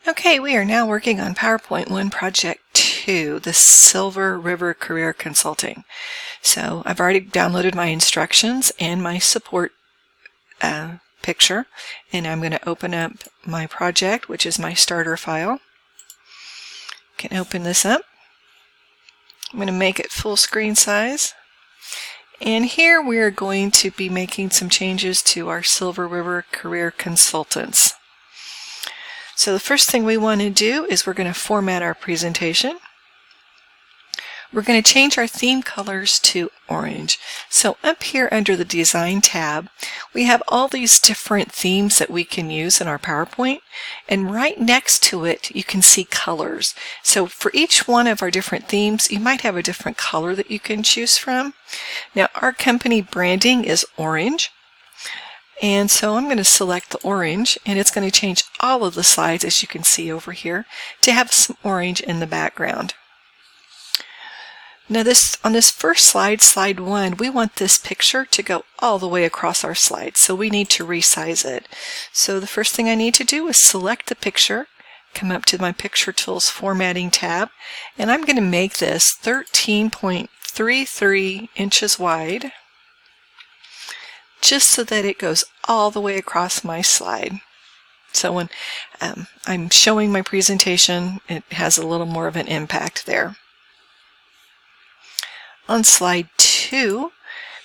Okay, we are now working on PowerPoint 1 Project 2, the Silver River Career Consulting. So I've already downloaded my instructions and my support picture, and I'm going to open up my project, which is my starter file. Can open this up. I'm going to make it full screen size. And here we are going to be making some changes to our Silver River Career Consultants. So the first thing we want to do is we're going to format our presentation. We're going to change our theme colors to orange. So up here under the Design tab, we have all these different themes that we can use in our PowerPoint, and right next to it you can see colors. So for each one of our different themes, you might have a different color that you can choose from. Now our company branding is orange. And so I'm going to select the orange, and it's going to change all of the slides, as you can see over here, to have some orange in the background. Now on this first slide, slide 1, we want this picture to go all the way across our slide, so we need to resize it. So the first thing I need to do is select the picture, come up to my Picture Tools Formatting tab, and I'm going to make this 13.33 inches wide, just so that it goes all the way across my slide. So when I'm showing my presentation, it has a little more of an impact there. On slide 2,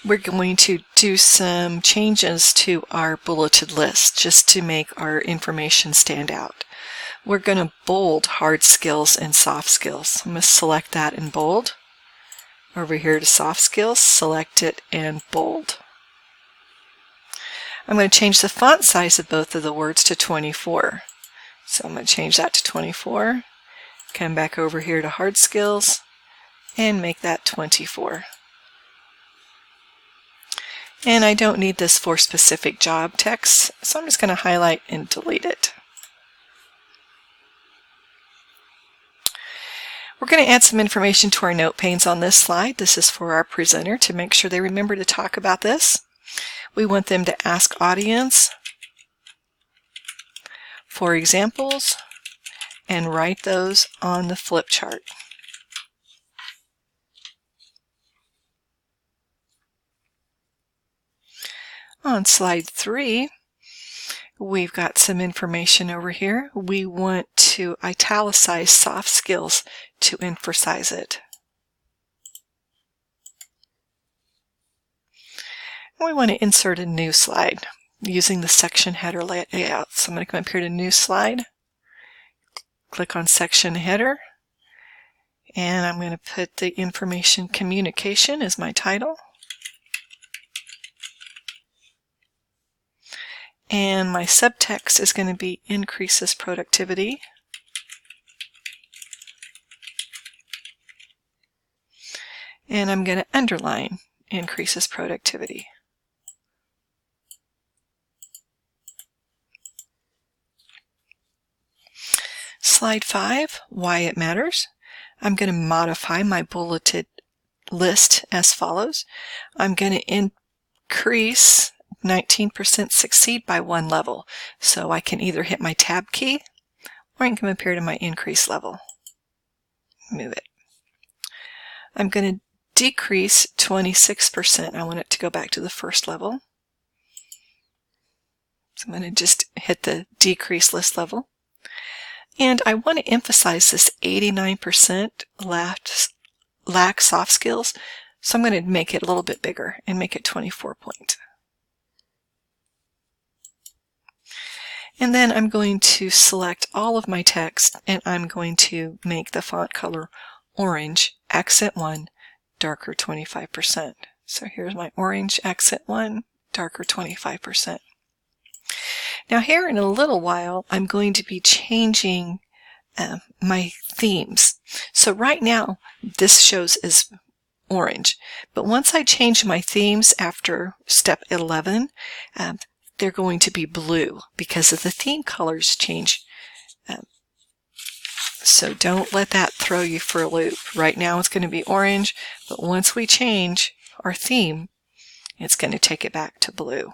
we're going to do some changes to our bulleted list just to make our information stand out. We're going to bold hard skills and soft skills. I'm going to select that in bold. Over here to soft skills, select it and bold. I'm going to change the font size of both of the words to 24. So I'm going to change that to 24. Come back over here to hard skills and make that 24. And I don't need this for specific job text, so I'm just going to highlight and delete it. We're going to add some information to our note panes on this slide. This is for our presenter to make sure they remember to talk about this. We want them to ask audience for examples and write those on the flip chart. On slide 3, we've got some information over here. We want to italicize soft skills to emphasize it. We want to insert a new slide using the section header layout. So I'm going to come up here to New Slide, click on Section Header, and I'm going to put the information Communication as my title. And my subtext is going to be Increases Productivity. And I'm going to underline Increases Productivity. Slide 5, Why It Matters. I'm going to modify my bulleted list as follows. I'm going to increase 19% succeed by 1 level. So I can either hit my tab key or I can come up here to my increase level. Move it. I'm going to decrease 26%. I want it to go back to the first level. So I'm going to just hit the decrease list level. And I want to emphasize this 89% lack soft skills. So I'm going to make it a little bit bigger and make it 24 point. And then I'm going to select all of my text, and I'm going to make the font color orange, accent 1, darker 25%. So here's my orange, accent 1, darker 25%. Now here in a little while, I'm going to be changing my themes. So right now, this shows as orange. But once I change my themes after step 11, they're going to be blue because of the theme colors change. So don't let that throw you for a loop. Right now it's going to be orange, but once we change our theme, it's going to take it back to blue.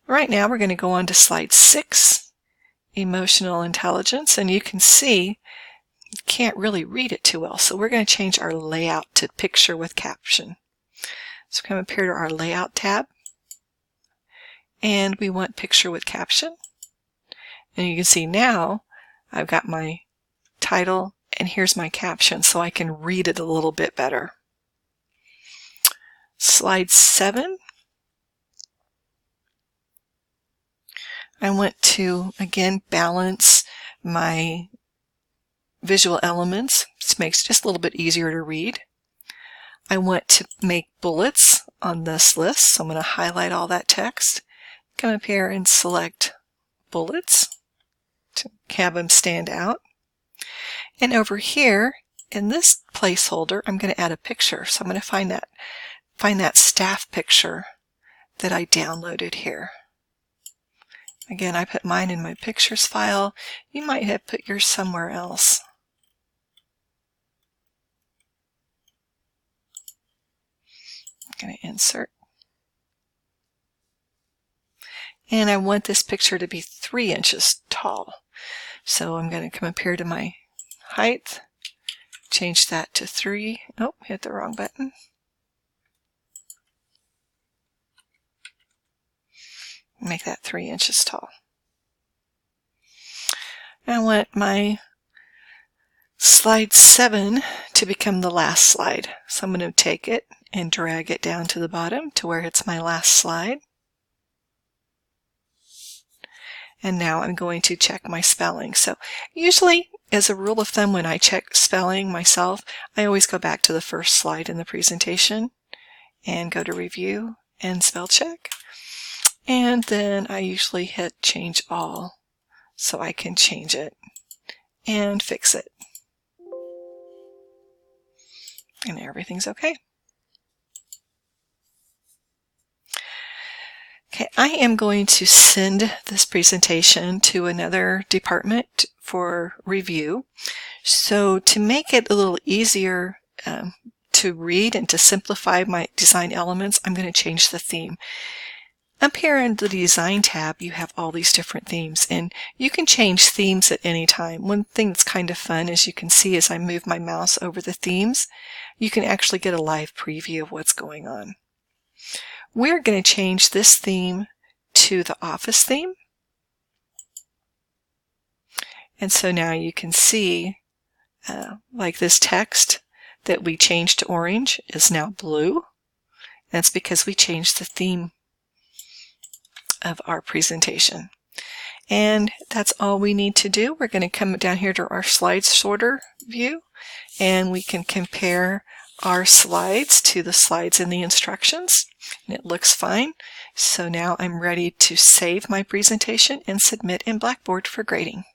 Right now we're going to go on to slide 6, emotional intelligence, and you can see you can't really read it too well. So we're going to change our layout to picture with caption. So come up here to our layout tab, and we want picture with caption. And you can see now I've got my title and here's my caption, so I can read it a little bit better. Slide 7. I want to again balance my visual elements. This makes it just a little bit easier to read. I want to make bullets on this list, so I'm going to highlight all that text. Come up here and select bullets to have them stand out. And over here in this placeholder, I'm going to add a picture. So I'm going to find that staff picture that I downloaded here. Again, I put mine in my pictures file. You might have put yours somewhere else. I'm going to insert. And I want this picture to be 3 inches tall. So I'm going to come up here to my height, change that to 3. Oh, hit the wrong button. Make that 3 inches tall. I want my slide 7 to become the last slide. So I'm going to take it and drag it down to the bottom to where it's my last slide. And now I'm going to check my spelling. So usually, as a rule of thumb, when I check spelling myself, I always go back to the first slide in the presentation and go to review and spell check. And then I usually hit change all so I can change it and fix it. And everything's okay. Okay, I am going to send this presentation to another department for review. So to make it a little easier to read and to simplify my design elements, I'm going to change the theme. Up here in the Design tab, you have all these different themes, and you can change themes at any time. One thing that's kind of fun, as you can see as I move my mouse over the themes, you can actually get a live preview of what's going on. We're going to change this theme to the Office theme. And so now you can see, like this text that we changed to orange is now blue. That's because we changed the theme of our presentation. And that's all we need to do. We're going to come down here to our slide sorter view, and we can compare our slides to the slides in the instructions, and it looks fine. So now I'm ready to save my presentation and submit in Blackboard for grading.